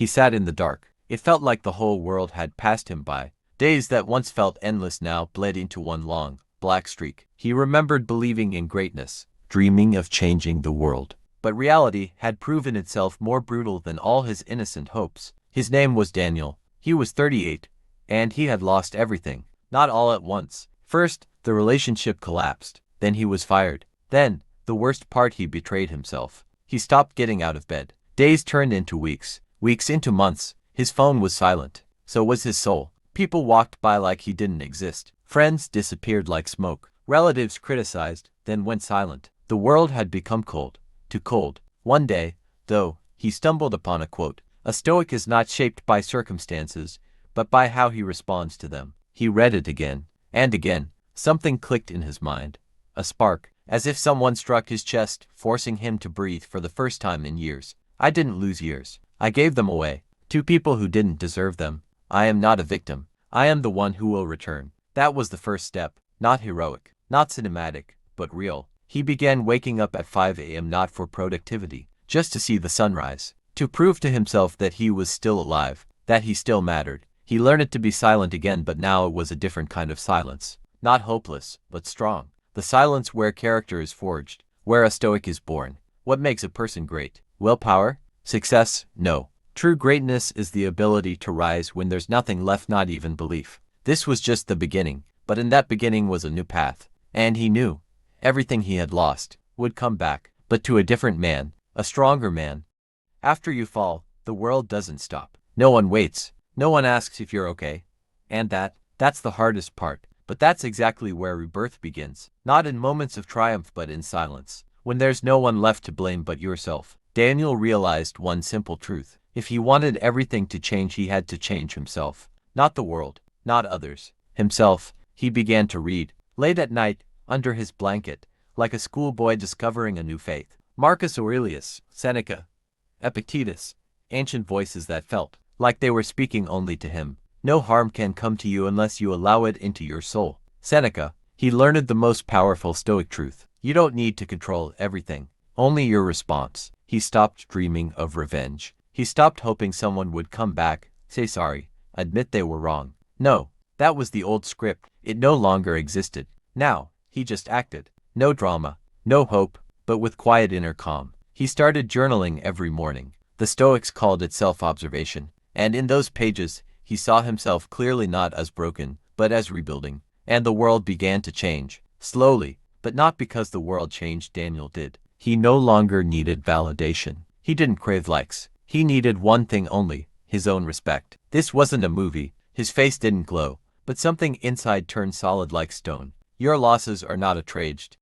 He sat in the dark. It felt like the whole world had passed him by. Days that once felt endless now bled into one long, black streak. He remembered believing in greatness, dreaming of changing the world. But reality had proven itself more brutal than all his innocent hopes. His name was Daniel. He was 38, and he had lost everything. Not all at once. First, the relationship collapsed. Then he was fired. Then, the worst part, he betrayed himself. He stopped getting out of bed. Days turned into weeks, weeks into months. His phone was silent. So was his soul. People walked by like he didn't exist. Friends disappeared like smoke. Relatives criticized, then went silent. The world had become cold. Too cold. One day, though, he stumbled upon a quote. A Stoic is not shaped by circumstances, but by how he responds to them. He read it again, and again. Something clicked in his mind. A spark, as if someone struck his chest, forcing him to breathe for the first time in years. I didn't lose years. I gave them away. To people who didn't deserve them. I am not a victim. I am the one who will return. That was the first step. Not heroic, not cinematic, but real. He began waking up at 5 a.m. not for productivity, just to see the sunrise. To prove to himself that he was still alive, that he still mattered. He learned to be silent again, but now it was a different kind of silence. Not hopeless, but strong. The silence where character is forged, where a Stoic is born. What makes a person great? Willpower? Success? No. True greatness is the ability to rise when there's nothing left, not even belief. This was just the beginning, but in that beginning was a new path. And he knew everything he had lost would come back, but to a different man, a stronger man. After you fall, the world doesn't stop. No one waits. No one asks if you're okay. And that's the hardest part. But that's exactly where rebirth begins. Not in moments of triumph, but in silence. When there's no one left to blame but yourself. Daniel realized one simple truth. If he wanted everything to change, he had to change himself. Not the world, not others. Himself. He began to read. Late at night, under his blanket, like a schoolboy discovering a new faith. Marcus Aurelius, Seneca, Epictetus. Ancient voices that felt like they were speaking only to him. No harm can come to you unless you allow it into your soul. Seneca. He learned the most powerful Stoic truth. You don't need to control everything. Only your response. He stopped dreaming of revenge. He stopped hoping someone would come back, say sorry, admit they were wrong. No, that was the old script. It no longer existed. Now, he just acted. No drama, no hope, but with quiet inner calm. He started journaling every morning. The Stoics called it self-observation. And in those pages, he saw himself clearly, not as broken, but as rebuilding. And the world began to change. Slowly, but not because the world changed, Daniel did. He no longer needed validation. He didn't crave likes. He needed one thing only, his own respect. This wasn't a movie. His face didn't glow, but something inside turned solid like stone. Your losses are not outraged.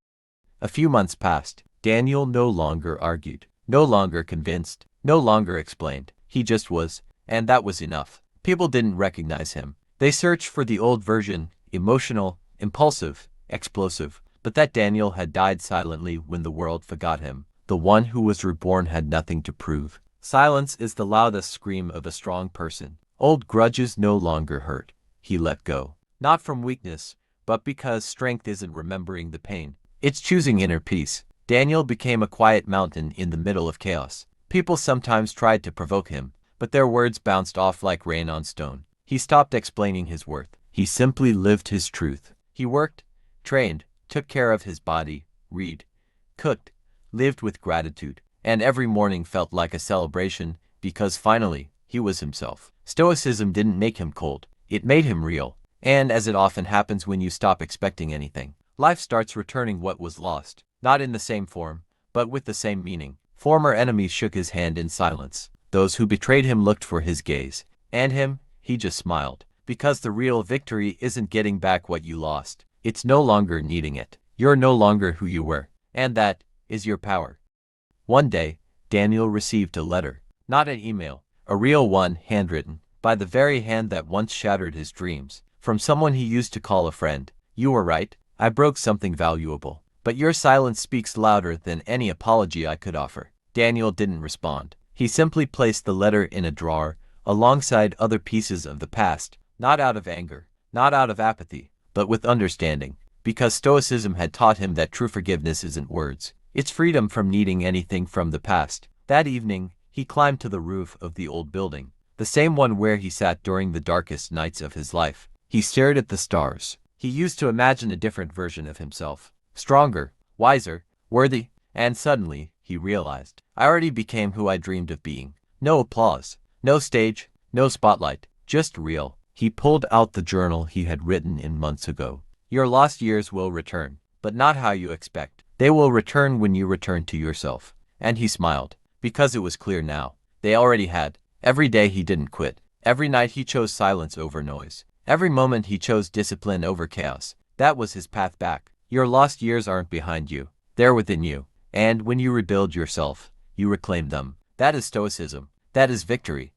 A few months passed. Daniel no longer argued, no longer convinced, no longer explained. He just was, and that was enough. People didn't recognize him. They searched for the old version, emotional, impulsive, explosive. But that Daniel had died silently when the world forgot him. The one who was reborn had nothing to prove. Silence is the loudest scream of a strong person. Old grudges no longer hurt. He let go. Not from weakness, but because strength isn't remembering the pain. It's choosing inner peace. Daniel became a quiet mountain in the middle of chaos. People sometimes tried to provoke him, but their words bounced off like rain on stone. He stopped explaining his worth. He simply lived his truth. He worked, trained, took care of his body, read, cooked, lived with gratitude, and every morning felt like a celebration because finally, he was himself. Stoicism didn't make him cold. It made him real. And as it often happens when you stop expecting anything, life starts returning what was lost. Not in the same form, but with the same meaning. Former enemies shook his hand in silence. Those who betrayed him looked for his gaze. And him, he just smiled. Because the real victory isn't getting back what you lost. It's no longer needing it. You're no longer who you were. And that is your power. One day, Daniel received a letter. Not an email. A real one, handwritten, by the very hand that once shattered his dreams. From someone he used to call a friend. You were right. I broke something valuable. But your silence speaks louder than any apology I could offer. Daniel didn't respond. He simply placed the letter in a drawer, alongside other pieces of the past. Not out of anger. Not out of apathy. But with understanding, because Stoicism had taught him that true forgiveness isn't words. It's freedom from needing anything from the past. That evening, He climbed to the roof of the old building, the same one where he sat during the darkest nights of his life. He stared at the stars. He used to imagine a different version of himself. Stronger, wiser, worthy, and suddenly, he realized, I already became who I dreamed of being. No applause, no stage, no spotlight, just real. He pulled out the journal he had written in months ago. Your lost years will return, but not how you expect. They will return when you return to yourself. And he smiled, because it was clear now. They already had. Every day he didn't quit. Every night he chose silence over noise. Every moment he chose discipline over chaos. That was his path back. Your lost years aren't behind you. They're within you. And when you rebuild yourself, you reclaim them. That is Stoicism. That is victory.